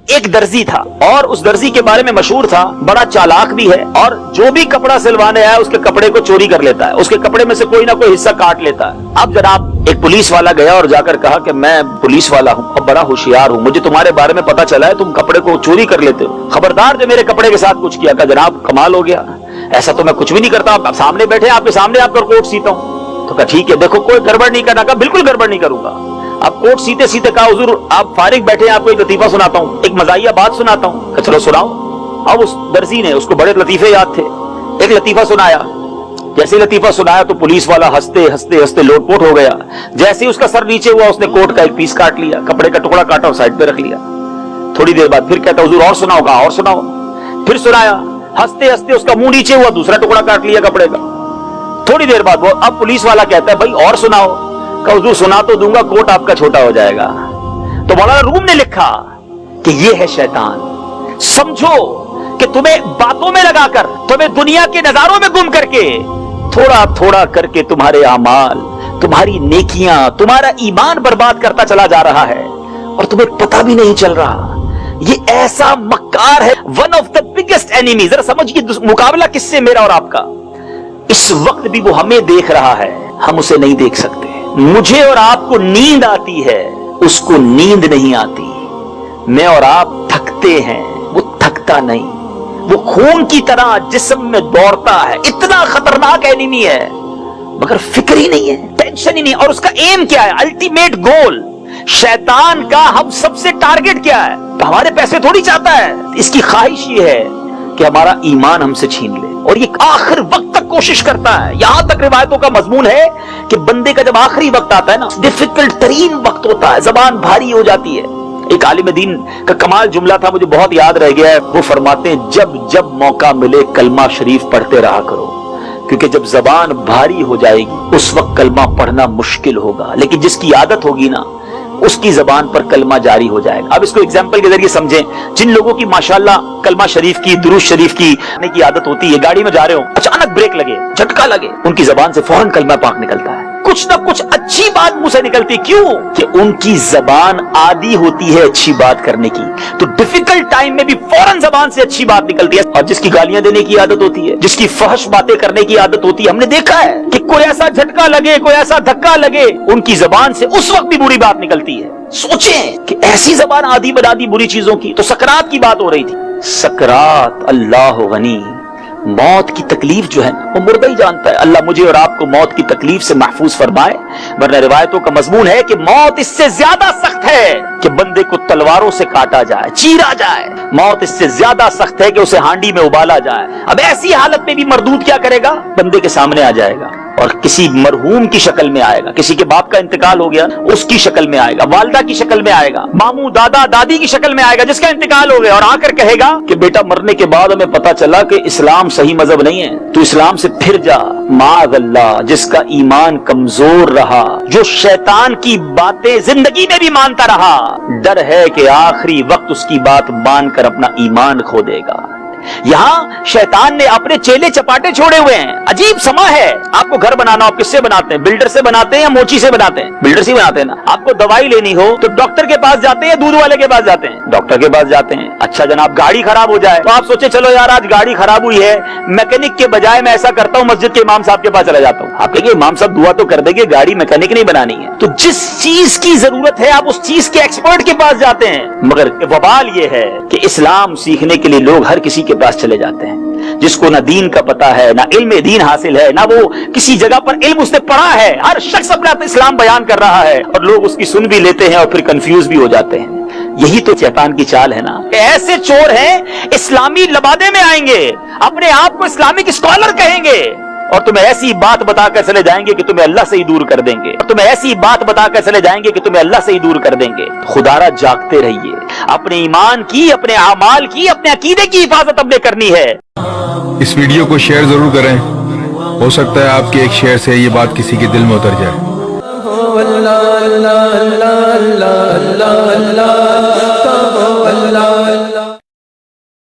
ایک درزی تھا اور اس درزی کے بارے میں مشہور تھا بڑا چالاک بھی ہے اور جو بھی کپڑا سلوانے آیا اس کے کپڑے کو چوری کر لیتا ہے، اس کے کپڑے میں سے کوئی نہ کوئی حصہ کاٹ لیتا ہے۔ اب جناب ایک پولیس والا گیا اور جا کر کہا کہ میں پولیس والا ہوں اور بڑا ہوشیار ہوں، مجھے تمہارے بارے میں پتا چلا ہے تم کپڑے کو چوری کر لیتے ہو، خبردار جو میرے کپڑے کے ساتھ کچھ کیا۔ کہ جناب کمال ہو گیا، ایسا تو میں کچھ بھی نہیں کرتا، آپ سامنے بیٹھے آپ کے سامنے آپ کا کوٹ سیتا ہوں۔ تو کہا ٹھیک ہے دیکھو کوئی گڑبڑ نہیں کرنا۔ کہا بالکل گڑبڑ نہیں کروں گا۔ اب کوٹ سیتے سیتے کہا حضور آپ فارغ بیٹھے ہیں، آپ کو ایک لطیفہ سناتا ہوں، ایک مزاحیہ بات سناتا ہوں۔ کہ چلو سناؤ۔ اب اس درزی نے، اس کو بڑے لطیفے یاد تھے، ایک لطیفہ سنایا۔ جیسے لطیفہ سنایا تو پولیس والا ہنستے ہنستے ہنستے لوٹ پوٹ ہو گیا۔ جیسے اس کا سر نیچے ہوا اس نے کوٹ کا ایک پیس کاٹ لیا، کپڑے کا ٹکڑا کاٹا اور سائڈ پہ رکھ لیا۔ تھوڑی دیر بعد پھر کہتا حضور اور سناؤ۔ کہا اور سناؤ۔ پھر سنایا، ہنستے ہنستے اس کا منہ نیچے ہوا، دوسرا ٹکڑا کاٹ لیا کپڑے کا۔ تھوڑی دیر بعد وہ اب پولیس والا کہتا ہے بھائی اور سناؤ۔ کہ حضور سنا تو دوں گا، کوٹ آپ کا چھوٹا ہو جائے گا۔ تو مولانا روم نے لکھا کہ یہ ہے شیطان، سمجھو کہ تمہیں باتوں میں لگا کر، تمہیں دنیا کے نظاروں میں گم کر کے، تھوڑا تھوڑا کر کے تمہارے اعمال، تمہاری نیکیاں، تمہارا ایمان برباد کرتا چلا جا رہا ہے اور تمہیں پتہ بھی نہیں چل رہا۔ یہ ایسا مکار ہے، one of the biggest enemy. ذرا سمجھئے مقابلہ کس سے، میرا اور آپ کا۔ اس وقت بھی وہ ہمیں دیکھ رہا ہے، ہم اسے نہیں دیکھ سکتے۔ مجھے اور آپ کو نیند آتی ہے، اس کو نیند نہیں آتی۔ میں اور آپ تھکتے ہیں، وہ تھکتا نہیں۔ وہ خون کی طرح جسم میں دوڑتا ہے، اتنا خطرناک اینیمی ہے، مگر فکر ہی نہیں ہے، ٹینشن ہی نہیں۔ اور اس کا ایم کیا ہے، الٹیمیٹ گول شیطان کا ہم سب سے ٹارگٹ کیا ہے؟ ہمارے پیسے تھوڑی چاہتا ہے، اس کی خواہش یہ ہے کہ ہمارا ایمان ہم سے چھین لے، اور یہ آخر وقت تک کوشش کرتا ہے۔ یہاں تک روایتوں کا مضمون ہے کہ بندے کا جب آخری وقت آتا ہے نا، ڈیفیکلٹ ترین وقت ہوتا ہے، زبان بھاری ہو جاتی ہے۔ ایک عالم دین کا کمال جملہ تھا، مجھے بہت یاد رہ گیا ہے۔ وہ فرماتے ہیں جب جب موقع ملے کلمہ شریف پڑھتے رہا کرو، کیونکہ جب زبان بھاری ہو جائے گی اس وقت کلمہ پڑھنا مشکل ہوگا، لیکن جس کی عادت ہوگی نا اس کی زبان پر کلمہ جاری ہو جائے گا۔ اب اس کو ایگزامپل کے ذریعے سمجھیں، جن لوگوں کی ماشاءاللہ کلمہ شریف کی، درود شریف کی پڑھنے کی عادت ہوتی ہے، گاڑی میں جا رہے ہو اچانک بریک لگے، جھٹکا لگے، ان کی زبان سے فوراً کلمہ پاک نکلتا ہے، کچھ نہ کچھ اچھی بات منہ سے نکلتی۔ کیوں؟ کہ ان کی زبان عادی ہوتی ہے اچھی بات کرنے کی، تو ڈیفیکلٹ ٹائم میں بھی فوراً زبان سے اچھی بات نکلتی ہے۔ اور جس کی گالیاں دینے کی عادت ہوتی ہے، جس کی فحش باتیں کرنے کی عادت ہوتی ہے، ہم نے دیکھا ہے کہ کوئی ایسا جھٹکا لگے، کوئی ایسا دھکا لگے، ان کی زبان سے اس وقت بھی بری بات نکلتی ہے۔ سوچیں کہ ایسی زبان عادی بنا دی بری چیزوں کی۔ تو سکرات کی بات ہو رہی تھی، سکرات اللہ غنی، موت کی تکلیف جو ہے وہ مردہ ہی جانتا ہے۔ اللہ مجھے اور آپ کو موت کی تکلیف سے محفوظ فرمائے، ورنہ روایتوں کا مضمون ہے کہ موت اس سے زیادہ سخت ہے کہ بندے کو تلواروں سے کاٹا جائے، چیرا جائے۔ موت اس سے زیادہ سخت ہے کہ اسے ہانڈی میں ابالا جائے۔ اب ایسی حالت میں بھی مردود کیا کرے گا؟ بندے کے سامنے آ جائے گا اور کسی مرحوم کی شکل میں آئے گا، کسی کے باپ کا انتقال ہو گیا اس کی شکل میں آئے گا، والدہ کی شکل میں آئے گا، ماموں دادا دادی کی شکل میں آئے گا جس کا انتقال ہو گیا، اور آ کر کہے گا کہ بیٹا مرنے کے بعد ہمیں پتا چلا کہ اسلام صحیح مذہب نہیں ہے، تو اسلام سے پھر جا۔ معاذ اللہ، جس کا ایمان کمزور رہا، جو شیطان کی باتیں زندگی میں بھی مانتا رہا، ڈر ہے کہ آخری وقت اس کی بات مان کر اپنا ایمان کھو دے گا۔ یہاں شیطان نے اپنے چیلے چپاٹے چھوڑے ہوئے ہیں۔ عجیب سما ہے، آپ کو گھر بنانا، آپ کس سے بناتے ہیں؟ بلڈر سے بناتے ہیں یا موچی سے بناتے ہیں؟ بلڈر سے بناتے ہیں نا۔ آپ کو دوائی لینی ہو تو ڈاکٹر کے پاس جاتے ہیں، دودھ والے کے پاس جاتے ہیں؟ ڈاکٹر کے پاس جاتے ہیں۔ اچھا جناب گاڑی خراب ہو جائے تو آپ سوچے چلو یار آج گاڑی خراب ہوئی ہے، میکینک کے بجائے میں ایسا کرتا ہوں مسجد کے امام صاحب کے پاس چلا جاتا ہوں۔ آپ کہیں گے امام صاحب دعا تو کر دیں گے، گاڑی میکینک نہیں بنانی ہے۔ تو جس چیز کی ضرورت ہے آپ اس چیز کے ایکسپرٹ کے پاس جاتے ہیں، مگر وبال یہ ہے کہ اسلام سیکھنے کے لیے لوگ ہر کسی کے پاس چلے جاتے ہیں، جس کو نہ دین کا پتہ ہے، نہ علم دین حاصل ہے، نہ وہ کسی جگہ پر علم اس نے پڑھا ہے۔ ہر شخص اپنا اسلام بیان کر رہا ہے اور لوگ اس کی سن بھی لیتے ہیں اور پھر کنفیوز بھی ہو جاتے ہیں۔ یہی تو شیطان کی چال ہے نا۔ ایسے چور ہیں اسلامی لبادے میں آئیں گے، اپنے آپ کو اسلامک اسکالر کہیں گے، اور تمہیں ایسی بات بتا کر چلے جائیں گے کہ تمہیں اللہ سے ہی دور کر دیں گے، اور تمہیں ایسی بات بتا کر چلے جائیں گے کہ تمہیں اللہ سے ہی دور کر دیں گے۔ خدارا جاگتے رہیے، اپنے ایمان کی، اپنے اعمال کی، اپنے عقیدے کی حفاظت ہم نے کرنی ہے۔ اس ویڈیو کو شیئر ضرور کریں، ہو سکتا ہے آپ کے ایک شیئر سے یہ بات کسی کے دل میں اتر جائے۔ اللہ اللہ اللہ اللہ اللہ اللہ اللہ